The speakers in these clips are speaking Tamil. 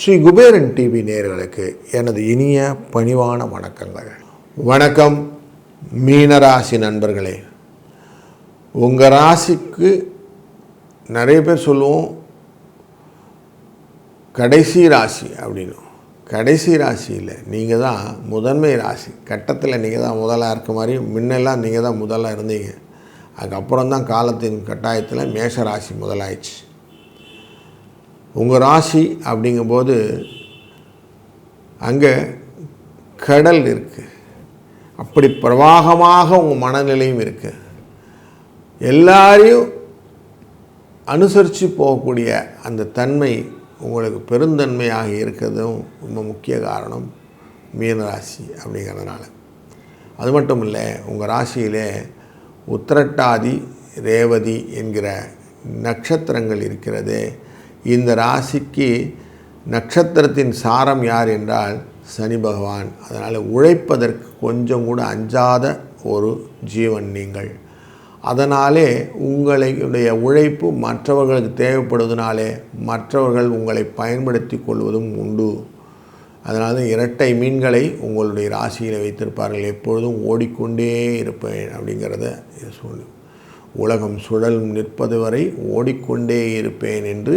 ஸ்ரீ குபேரன் டிவி நேயர்களுக்கு எனது இனிய பணிவான வணக்கங்கள். வணக்கம் மீனராசி நண்பர்களே. உங்கள் ராசிக்கு நிறைய பேர் சொல்லுவோம் கடைசி ராசி அப்படின்னு. கடைசி ராசி இல்லை, நீங்கள் தான் முதன்மை ராசி. கட்டத்தில் நீங்கள் தான் முதலாக இருக்க மாதிரி முன்னெல்லாம் நீங்கள் தான் முதலாக இருந்தீங்க. அதுக்கப்புறம் தான் காலத்தின் கட்டாயத்தில் மேஷ ராசி முதலாயிடுச்சு. உங்கள் ராசி அப்படிங்கும்போது அங்கே கடல் இருக்குது. அப்படி பிரவாகமாக உங்கள் மனநிலையும் இருக்குது. எல்லாரையும் அனுசரித்து போகக்கூடிய அந்த தன்மை உங்களுக்கு பெருந்தன்மையாக இருக்கிறதும் ரொம்ப முக்கிய காரணம் மீனராசி அப்படிங்கிறதுனால. அது மட்டும் இல்லை, உங்கள் ராசியிலே உத்திரட்டாதி ரேவதி என்கிற நட்சத்திரங்கள் இருக்கிறது. இந்த ராசிக்கு நட்சத்திரத்தின் சாரம் யார் என்றால் சனி பகவான். அதனால் உழைப்பதற்கு கொஞ்சம் கூட அஞ்சாத ஒரு ஜீவன் நீங்கள். அதனாலே உங்களுடைய உழைப்பு மற்றவர்களுக்கு தேவைப்படுவதனாலே மற்றவர்கள் உங்களை பயன்படுத்தி கொள்வதும் உண்டு. அதனால் இரட்டை மீன்களை உங்களுடைய ராசியில் வைத்திருப்பார்கள். எப்பொழுதும் ஓடிக்கொண்டே இருப்பேன் அப்படிங்கிறத சொல்லு. உலகம் சுழலும் நிற்பது வரை ஓடிக்கொண்டே இருப்பேன் என்று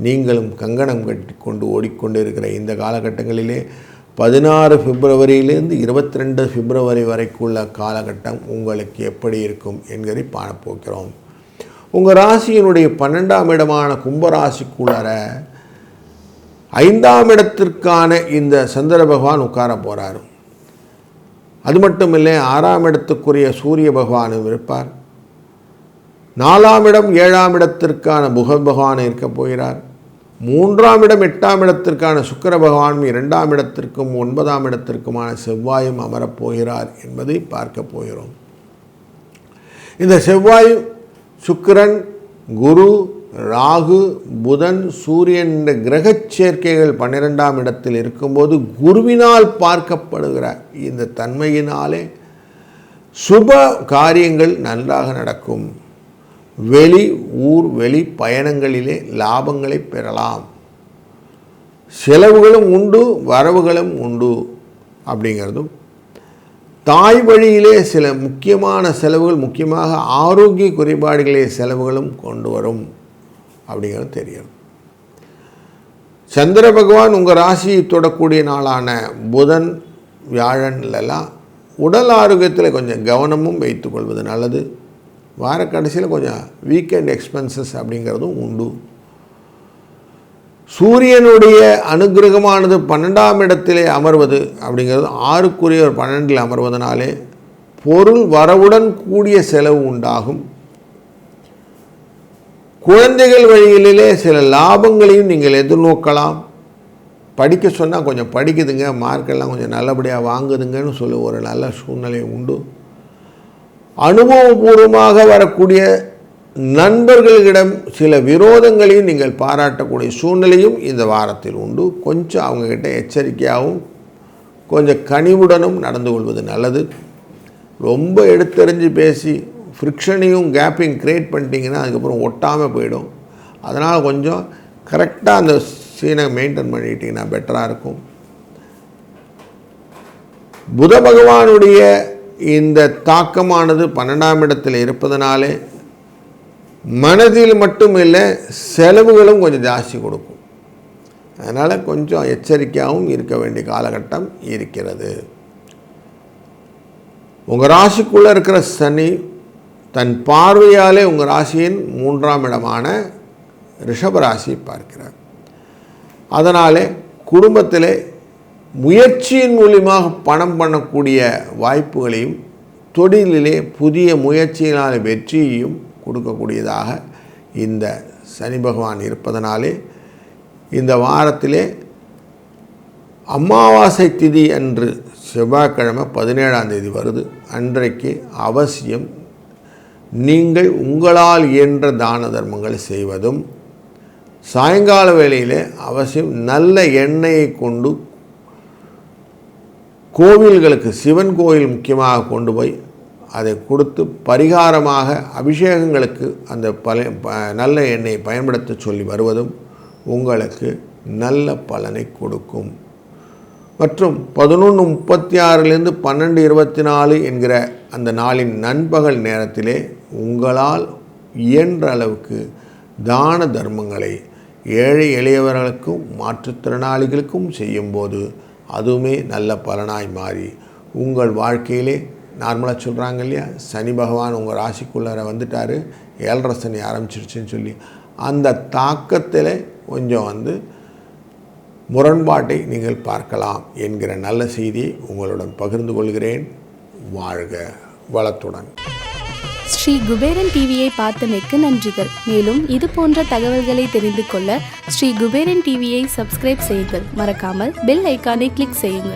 நீங்களும் கங்கணம் கட்டி கொண்டு ஓடிக்கொண்டு இருக்கிற இந்த காலகட்டங்களிலே 16 பிப்ரவரியிலிருந்து 22 பிப்ரவரி வரைக்குள்ள காலகட்டம் உங்களுக்கு எப்படி இருக்கும் என்கிறதை காணப்போகிறோம். உங்கள் ராசியினுடைய 12ஆம் இடமான கும்பராசிக்குள்ளார 5ஆம் இடத்திற்கான இந்த சந்திர பகவான் உட்கார போகிறார். அது மட்டும் இல்லை, 6ஆம் இடத்துக்குரிய சூரிய பகவானும் இருப்பார். 4ஆம் இடம் 7ஆம் இடத்திற்கான புத பகவான் இருக்க போகிறார். 3ஆம் இடம் 8ஆம் இடத்திற்கான சுக்கிர பகவானும் 2ஆம் இடத்திற்கும் 9ஆம் இடத்திற்குமான செவ்வாயும் அமரப்போகிறார் என்பதை பார்க்க போகிறோம். இந்த செவ்வாய், சுக்கிரன், குரு, ராகு, புதன், சூரியன் என்ற கிரக சேர்க்கைகள் 12ஆம் இடத்தில் இருக்கும்போது குருவினால் பார்க்கப்படுகிற இந்த தன்மையினாலே சுப காரியங்கள் நன்றாக நடக்கும். வெளி பயணங்களிலே லாபங்களை பெறலாம். செலவுகளும் உண்டு, வரவுகளும் உண்டு அப்படிங்கிறதும். தாய் வழியிலே சில முக்கியமான செலவுகள், முக்கியமாக ஆரோக்கிய குறைபாடுகளே செலவுகளும் கொண்டு வரும் அப்படிங்கிறது தெரியும். சந்திர பகவான் உங்கள் ராசியை தொடக்கூடிய நாளான புதன், வியாழன்லாம் உடல் ஆரோக்கியத்தில் கொஞ்சம் கவனமும் வைத்துக்கொள்வது நல்லது. வார கடைசியில் கொஞ்சம் வீக்கெண்ட் எக்ஸ்பென்சஸ் அப்படிங்கிறதும் உண்டு. சூரியனுடைய அனுகிரகமானது 12ஆம் இடத்திலே அமர்வது அப்படிங்கிறது 6க்குரிய ஒரு 12இல் அமர்வதனாலே பொருள் வரவுடன் கூடிய செலவு உண்டாகும். குழந்தைகள் வழியிலே சில லாபங்களையும் நீங்கள் எதிர்நோக்கலாம். படிக்க சொன்னால் கொஞ்சம் படிக்குதுங்க, மார்க்கெல்லாம் கொஞ்சம் நல்லபடியாக வாங்குதுங்கன்னு சொல்லி ஒரு நல்ல சூழ்நிலை உண்டு. அனுபவபூர்வமாக வரக்கூடிய நண்பர்களிடம் சில விரோதங்களையும் நீங்கள் பாராட்டக்கூடிய சூழ்நிலையும் இந்த வாரத்தில் உண்டு. கொஞ்சம் அவங்கக்கிட்ட எச்சரிக்கையாகவும் கொஞ்சம் கனிவுடனும் நடந்து கொள்வது நல்லது. ரொம்ப எடுத்தறிஞ்சு பேசி ஃப்ரிக்ஷனையும் கேப்பையும் க்ரியேட் பண்ணிட்டீங்கன்னா அதுக்கப்புறம் ஒட்டாமல் போயிடும். அதனால் கொஞ்சம் கரெக்டாக அந்த சீனை மெயின்டைன் பண்ணிட்டீங்கன்னா பெட்டராக இருக்கும். புத பகவானுடைய இந்த தாக்கமானது 12ஆம் இடத்தில் இருப்பதனாலே மனதில் மட்டும் இல்லை, செலவுகளும் கொஞ்சம் ஜாஸ்தி கொடுக்கும். அதனால் கொஞ்சம் எச்சரிக்கையாகவும் இருக்க வேண்டிய காலகட்டம் இருக்கிறது. உங்கள் ராசிக்குள்ளே இருக்கிற சனி தன் பார்வையாலே உங்கள் ராசியின் 3ஆம் இடமான ரிஷபராசியை பார்க்கிறார். அதனாலே குடும்பத்திலே முயற்சியின் மூலியமாக பணம் பண்ணக்கூடிய வாய்ப்புகளையும் தொழிலிலே புதிய முயற்சியினால் வெற்றியையும் கொடுக்கக்கூடியதாக இந்த சனி பகவான் இருப்பதனாலே இந்த வாரத்திலே அமாவாசை திதி அன்று செவ்வாய்க்கிழமை 17ஆம் தேதி வருது. அன்றைக்கு அவசியம் நீங்கள் உங்களால் இயன்ற தான தர்மங்களை செய்வதும், சாயங்கால வேளையிலே அவசியம் நல்ல எண்ணெயை கொண்டு கோவில்களுக்கு, சிவன் கோயில் முக்கியமாக கொண்டு போய் அதை கொடுத்து பரிகாரமாக அபிஷேகங்களுக்கு அந்த நல்ல எண்ணெயை பயன்படுத்த சொல்லி வருவதும் உங்களுக்கு நல்ல பலனை கொடுக்கும். மற்றும் 11:36 12:24 என்கிற அந்த நாளின் நண்பகல் நேரத்திலே உங்களால் இயன்ற அளவுக்கு தான தர்மங்களை ஏழை எளியவர்களுக்கும் மாற்றுத்திறனாளிகளுக்கும் செய்யும்போது அதுவுமே நல்ல பலனாய் மாறி உங்கள் வாழ்க்கையிலே நார்மலாக சொல்கிறாங்க இல்லையா, சனி பகவான் உங்கள் ராசிக்குள்ளார வந்துட்டார், 7.5 சனி ஆரம்பிச்சிருச்சுன்னு சொல்லி அந்த தாக்கத்தில் கொஞ்சம் முரண்பாட்டை நீங்கள் பார்க்கலாம் என்கிற நல்ல செய்தியை உங்களுடன் பகிர்ந்து கொள்கிறேன். வாழ்க வளத்துடன். ஸ்ரீ குபேரன் டிவியை பார்த்தமைக்கு நன்றிகள். மேலும் இது போன்ற தகவல்களை தெரிந்து கொள்ள ஸ்ரீ குபேரன் டிவியை சப்ஸ்கிரைப் செய்யுங்கள். மறக்காமல் பெல் ஐக்கானை கிளிக் செய்யுங்கள்.